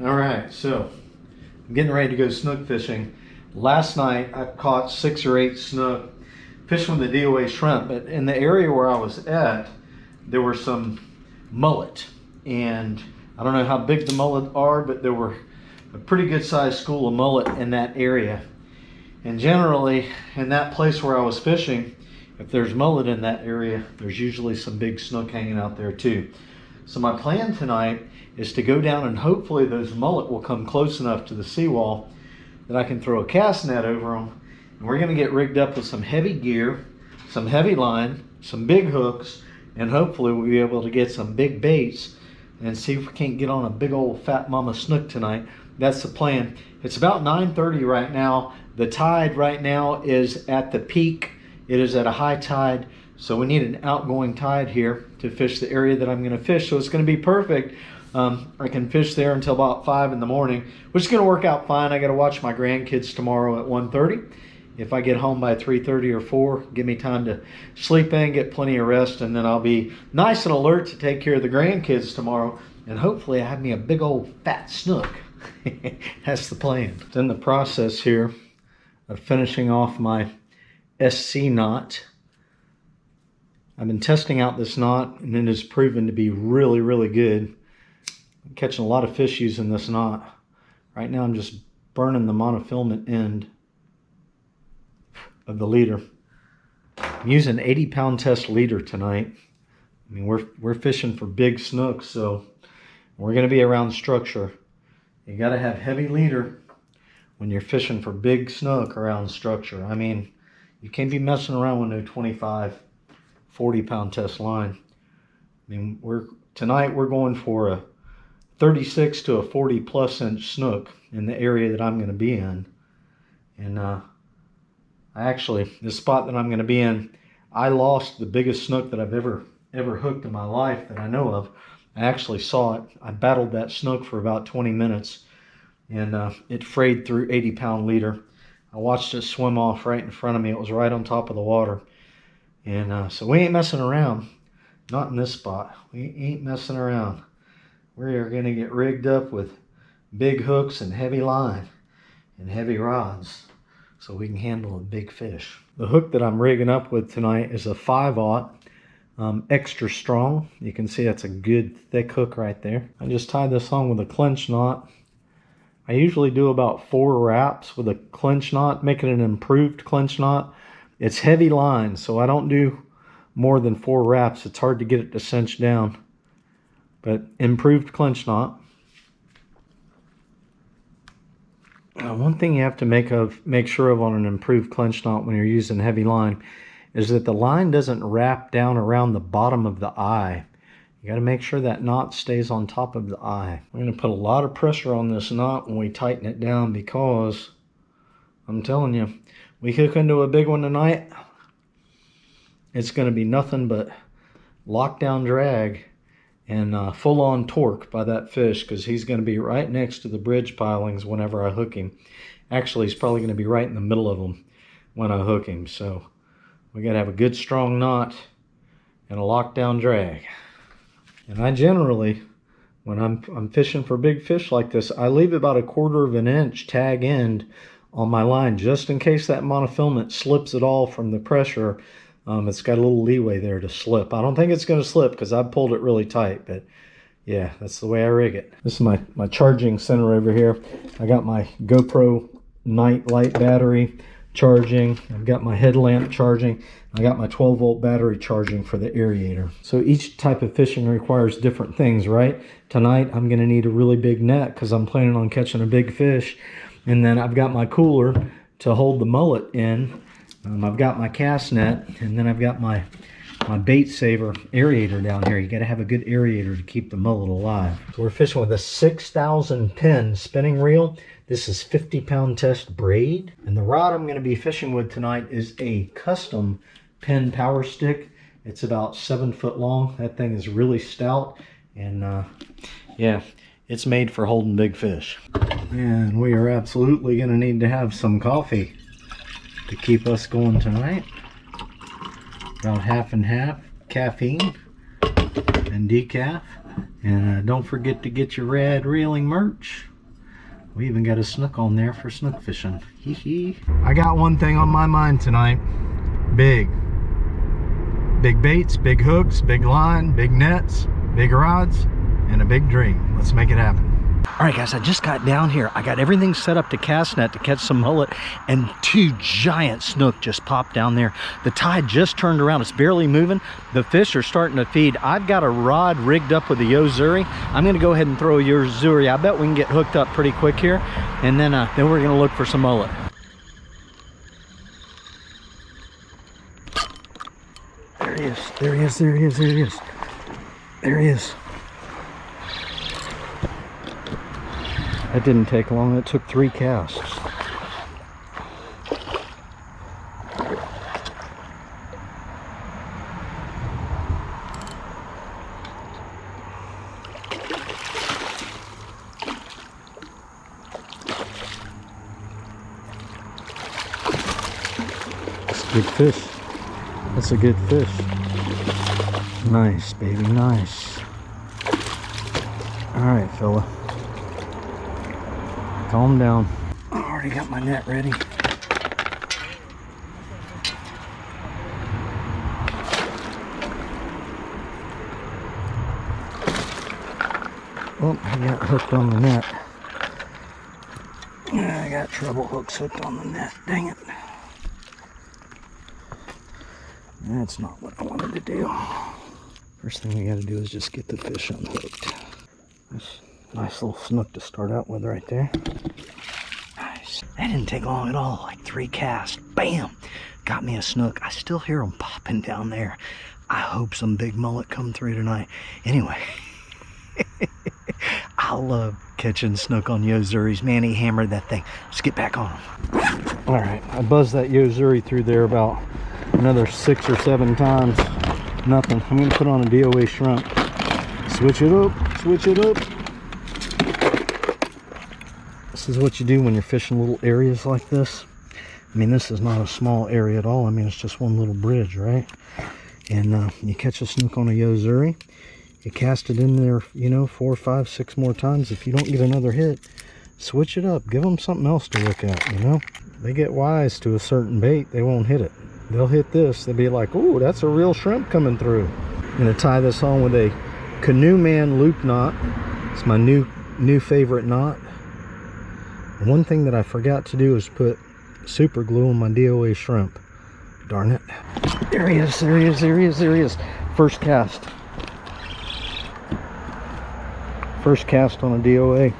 Alright, so I'm getting ready to go snook fishing. Last night I caught 6 or 8 snook fishing with the DOA shrimp, but in the area where I was at, there were some mullet. And I don't know how big the mullet are, but there were a pretty good sized school of mullet in that area. And generally, in that place where I was fishing, if there's mullet in that area, there's usually some big snook hanging out there too. So my plan tonight is to go down and hopefully those mullet will come close enough to the seawall that I can throw a cast net over them. And we're gonna get rigged up with some heavy gear, some heavy line, some big hooks, and hopefully we'll be able to get some big baits and see if we can't get on a big old fat mama snook tonight. That's the plan. It's about 9:30 right now. The tide right now is at the peak. It is at a high tide, so we need an outgoing tide here to fish the area that I'm going to fish. So it's going to be perfect. I can fish there until about 5 in the morning, which is going to work out fine. I got to watch my grandkids tomorrow at 1:30. If I get home by 3:30 or 4, give me time to sleep in, get plenty of rest, and then I'll be nice and alert to take care of the grandkids tomorrow. And hopefully I have me a big old fat snook. That's the plan. It's in the process here of finishing off my SC knot. I've been testing out this knot and it has proven to be really, really good. I'm catching a lot of fish using this knot. Right now I'm just burning the monofilament end of the leader. I'm using 80-pound test leader tonight. I mean, we're fishing for big snooks, so we're going to be around structure. You got to have heavy leader when you're fishing for big snook around structure. I mean, you can't be messing around with no 25, 40-pound test line. I mean, tonight we're going for a 36 to a 40-plus inch snook in the area that I'm going to be in. And the spot that I'm going to be in, I lost the biggest snook that I've ever hooked in my life that I know of. I actually saw it. I battled that snook for about 20 minutes, and it frayed through 80-pound leader. I watched it swim off right in front of me. It was right on top of the water. And so we ain't messing around. Not in this spot. We ain't messing around. We are going to get rigged up with big hooks and heavy line and heavy rods so we can handle a big fish. The hook that I'm rigging up with tonight is a 5/0. Extra strong. You can see that's a good thick hook right there. I just tied this on with a clinch knot. I usually do about 4 wraps with a clinch knot, making an improved clinch knot. It's heavy line, so I don't do more than 4 wraps. It's hard to get it to cinch down, but improved clinch knot. One thing you have to make sure of on an improved clinch knot when you're using heavy line is that the line doesn't wrap down around the bottom of the eye. You got to make sure that knot stays on top of the eye. We're going to put a lot of pressure on this knot when we tighten it down, because I'm telling you, we hook into a big one tonight, it's going to be nothing but lockdown drag and full-on torque by that fish, because he's going to be right next to the bridge pilings whenever I hook him. Actually, he's probably going to be right in the middle of them when I hook him. So we got to have a good strong knot and a lockdown drag. And I generally, when I'm fishing for big fish like this, I leave about 1/4 of an inch tag end on my line just in case that monofilament slips at all from the pressure. It's got a little leeway there to slip. I don't think it's going to slip because I pulled it really tight, but yeah, that's the way I rig it. This is my charging center over here. I got my GoPro night light battery charging. I've got my headlamp charging. I got my 12-volt battery charging for the aerator. So each type of fishing requires different things, right? Tonight I'm going to need a really big net because I'm planning on catching a big fish. And then I've got my cooler to hold the mullet in. I've got my cast net, and then I've got my bait saver aerator down here. You got to have a good aerator to keep the mullet alive. So we're fishing with a 6,000 pin spinning reel. This is 50-pound test braid. And the rod I'm going to be fishing with tonight is a custom pin power stick. It's about 7 foot long. That thing is really stout. And yeah, it's made for holding big fish. And we are absolutely going to need to have some coffee to keep us going tonight. About half and half caffeine and decaf. And don't forget to get your rad reeling merch. We even got a snook on there for snook fishing. Hee hee. I got one thing on my mind tonight. Big baits, big hooks, big line, big nets, big rods, and a big dream. Let's make it happen. All right, guys, I just got down here. I got everything set up to cast net to catch some mullet, and 2 giant snook just popped down there. The tide just turned around. It's barely moving. The fish are starting to feed. I've got a rod rigged up with a Yo-zuri. I'm going to go ahead and throw a Yo-zuri. I bet we can get hooked up pretty quick here, and then we're going to look for some mullet. There he is. There he is. There he is. There he is. There he is. That didn't take long. It took 3 casts. That's a good fish. That's a good fish. Nice, baby, nice. All right, fella. Calm down. I already got my net ready. Oh, I got hooked on the net. I got treble hooks hooked on the net. Dang it. That's not what I wanted to do. First thing we got to do is just get the fish unhooked. This nice little snook to start out with right there. Nice. That didn't take long at all. Like 3 casts. Bam! Got me a snook. I still hear them popping down there. I hope some big mullet come through tonight. Anyway. I love catching snook on Yo-zuris. Man, he hammered that thing. Let's get back on him. Alright, I buzzed that Yo-zuri through there about another 6 or 7 times. Nothing. I'm going to put on a DOA shrimp. Switch it up. Switch it up. This is what you do when you're fishing little areas like this. I mean, this is not a small area at all. I mean, it's just one little bridge, right? And you catch a snook on a Yo-zuri. You cast it in there, you know, 4, 5, 6 more times. If you don't get another hit, switch it up. Give them something else to look at, you know? They get wise to a certain bait, they won't hit it. They'll hit this. They'll be like, ooh, that's a real shrimp coming through. I'm going to tie this on with a Canoe Man loop knot. It's my new favorite knot. One thing that I forgot to do is put super glue on my DOA shrimp. Darn it. There he is, there he is, there he is, there he is. First cast. First cast on a DOA.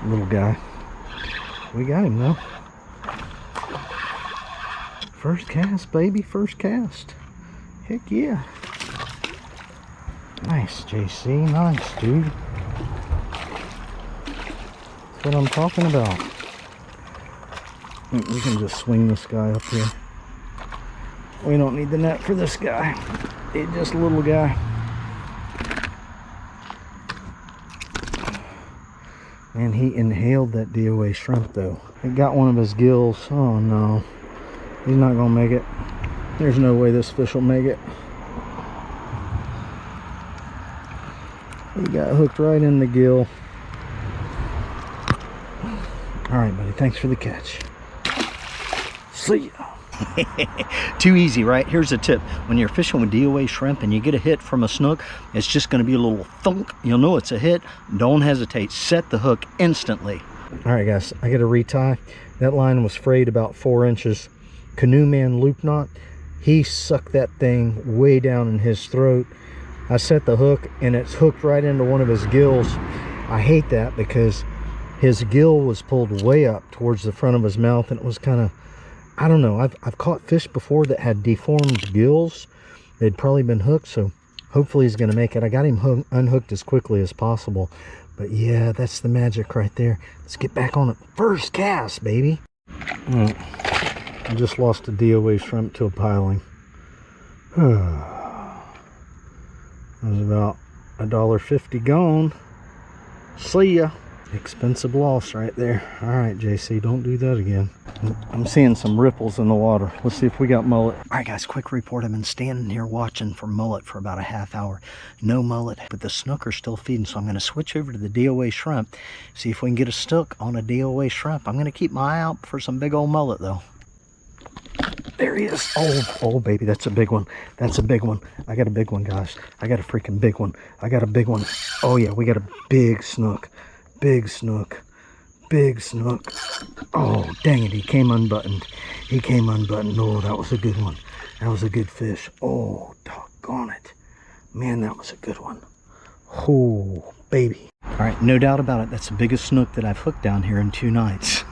Little guy. We got him though. First cast, baby, first cast. Heck yeah. Nice, JC, nice, dude. That's what I'm talking about. We can just swing this guy up here. We don't need the net for this guy. It's just a little guy. Man, he inhaled that DOA shrimp though. It got one of his gills. Oh no. He's not gonna make it. There's no way this fish will make it. He got hooked right in the gill. Alright, buddy, thanks for the catch. See ya. Too easy, right? Here's a tip. When you're fishing with DOA shrimp and you get a hit from a snook, it's just going to be a little thunk. You'll know it's a hit. Don't hesitate. Set the hook instantly. All right, guys, I got to retie. That line was frayed about 4 inches. Canoe Man loop knot. He sucked that thing way down in his throat. I set the hook and it's hooked right into one of his gills. I hate that because his gill was pulled way up towards the front of his mouth, and it was kind of, I don't know, I've caught fish before that had deformed gills. They'd probably been hooked, so hopefully he's going to make it. I got him unhooked as quickly as possible. But yeah, that's the magic right there. Let's get back on it. First cast, baby. I just lost a DOA shrimp to a piling. It was about $1.50 gone. See ya. Expensive loss right there. All right, JC, don't do that again. I'm seeing some ripples in the water. Let's see if we got mullet. All right, guys, quick report. I've been standing here watching for mullet for about a half hour. No mullet, but the snook are still feeding, so I'm going to switch over to the DOA shrimp, see if we can get a snook on a DOA shrimp. I'm going to keep my eye out for some big old mullet, though. There he is. Oh, baby, that's a big one. That's a big one. I got a big one, guys. I got a freaking big one. I got a big one. Oh, yeah, we got a big snook. Big snook. Big snook. Oh, dang it, he came unbuttoned. He came unbuttoned. Oh, that was a good one. That was a good fish. Oh, doggone it. Man, that was a good one. Oh, baby. All right, no doubt about it. That's the biggest snook that I've hooked down here in 2 nights.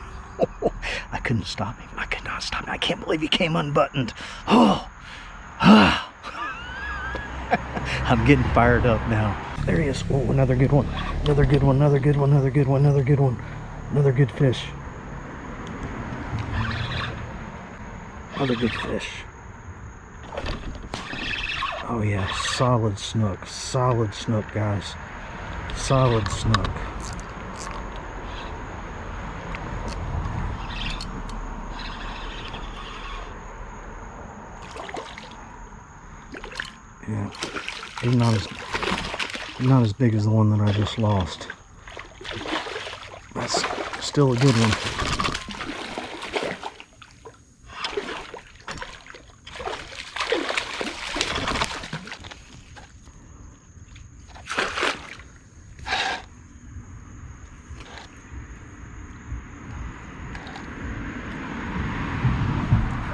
I couldn't stop him. I could not stop him. I can't believe he came unbuttoned. Oh, I'm getting fired up now. There he is. Oh, another good one. Another good one. Another good one. Another good one. Another good one. Another good fish. Another good fish. Oh yeah, solid snook. Solid snook, guys. Solid snook. Yeah, he's not as big as the one that I just lost. That's still a good one.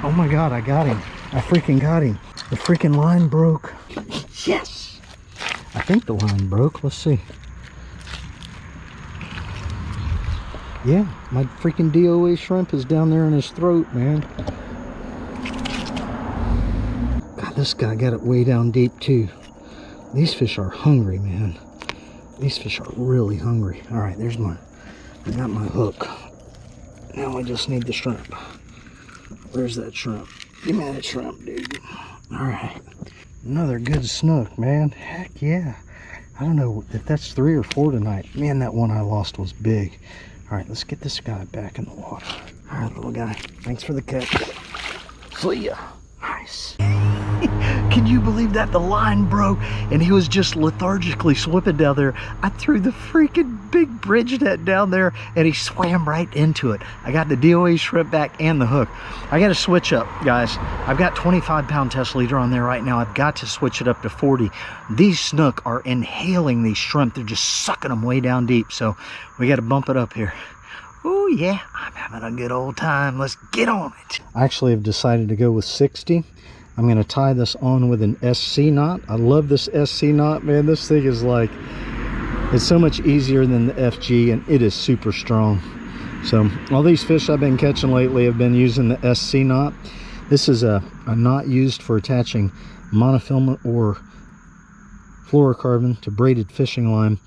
Oh my God, I got him. I freaking got him. The freaking line broke. Yes! I think the line broke. Let's see. Yeah, my freaking DOA shrimp is down there in his throat, man. God, this guy got it way down deep too. These fish are hungry, man. These fish are really hungry. All right, there's I got my hook. Now I just need the shrimp. Where's that shrimp? Give me that shrimp, dude. All right. Another good snook, man. Heck yeah. I don't know if that's 3 or 4 tonight. Man, that one I lost was big. All right, let's get this guy back in the water. All right, little guy. Thanks for the catch. See ya. Nice. Can you believe that? The line broke and he was just lethargically swimming down there. I threw the freaking big bridge net down there and he swam right into it. I got the DOA shrimp back and the hook. I got to switch up, guys. I've got 25-pound test leader on there right now. I've got to switch it up to 40. These snook are inhaling these shrimp. They're just sucking them way down deep. So we got to bump it up here. Oh yeah, I'm having a good old time. Let's get on it. I actually have decided to go with 60. I'm going to tie this on with an SC knot. I love this SC knot, man. This thing is like, it's so much easier than the FG and it is super strong. So all these fish I've been catching lately have been using the SC knot. This is a knot used for attaching monofilament or fluorocarbon to braided fishing line.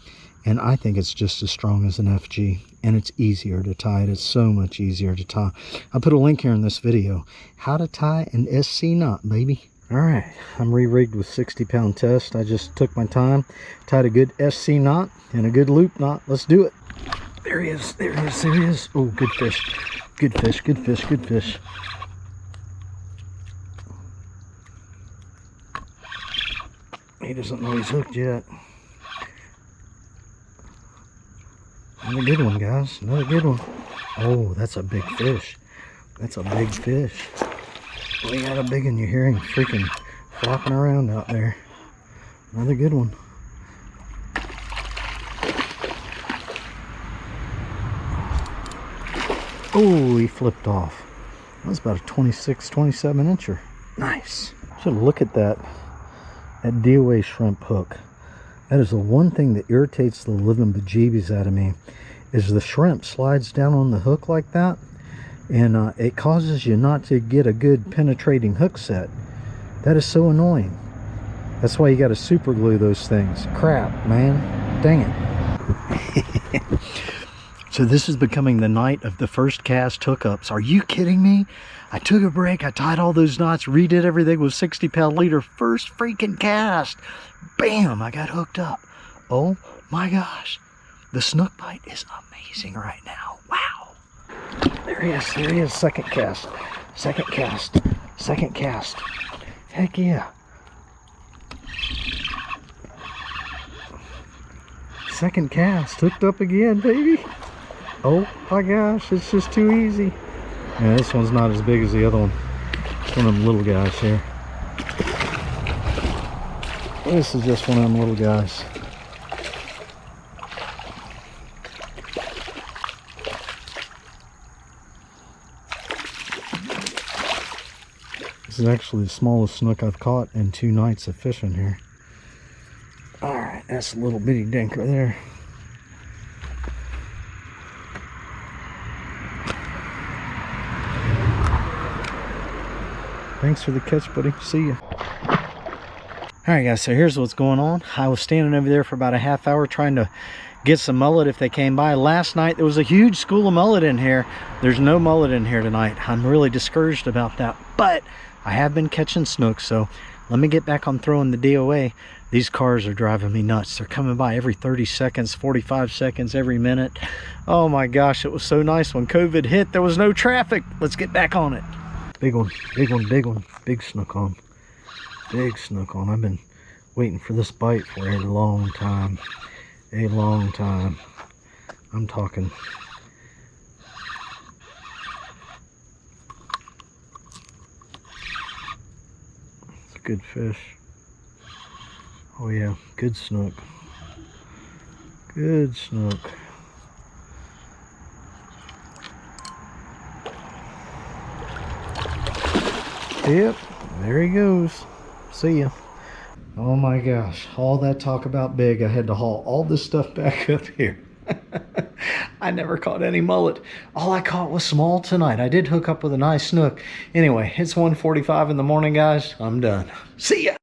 And I think it's just as strong as an FG. And it's easier to tie. It's so much easier to tie. I'll put a link here in this video. How to tie an SC knot, baby. All right, I'm re-rigged with 60-pound test. I just took my time, tied a good SC knot and a good loop knot. Let's do it. There he is, there he is, there he is. Oh, good fish, good fish, good fish, good fish. He doesn't know he's hooked yet. Another good one, guys. Another good one. Oh, that's a big fish. That's a big fish. We got a big one. You hear him freaking flopping around out there. Another good one. Oh, he flipped off. That was about a 26, 27 incher. Nice. So look at that DOA shrimp hook. That is the one thing that irritates the living bejeebies out of me, is the shrimp slides down on the hook like that, and it causes you not to get a good penetrating hook set. That is so annoying. That's why you got to super glue those things. Crap, man. Dang it. So this is becoming the night of the first cast hookups. Are you kidding me? I took a break, I tied all those knots, redid everything with 60-pound leader. First freaking cast. Bam, I got hooked up. Oh my gosh. The snook bite is amazing right now. Wow. There he is. There he is. Second cast. Second cast. Second cast. Heck yeah. Second cast. Hooked up again, baby. Oh my gosh. It's just too easy. Yeah, this one's not as big as the other one. It's one of them little guys here. This is just one of them little guys. This is actually the smallest snook I've caught in 2 nights of fishing here. Alright, that's a little bitty dinker there. Thanks for the catch, buddy. See ya. Alright guys, so here's what's going on. I was standing over there for about a half hour trying to get some mullet if they came by. Last night there was a huge school of mullet in here. There's no mullet in here tonight. I'm really discouraged about that, but I have been catching snook, so let me get back on throwing the DOA. These cars are driving me nuts. They're coming by every 30 seconds, 45 seconds, every minute. Oh my gosh, it was so nice when COVID hit. There was no traffic. Let's get back on it. Big one, big one, big one. Big snook on. Big snook on. I've been waiting for this bite for a long time. A long time. I'm talking. It's a good fish. Oh yeah, good snook. Good snook. Yep, there he goes. See ya. Oh my gosh, all that talk about big, I had to haul all this stuff back up here. I never caught any mullet. All I caught was small tonight. I did hook up with a nice snook. Anyway, it's 1:45 in the morning, guys. I'm done. See ya.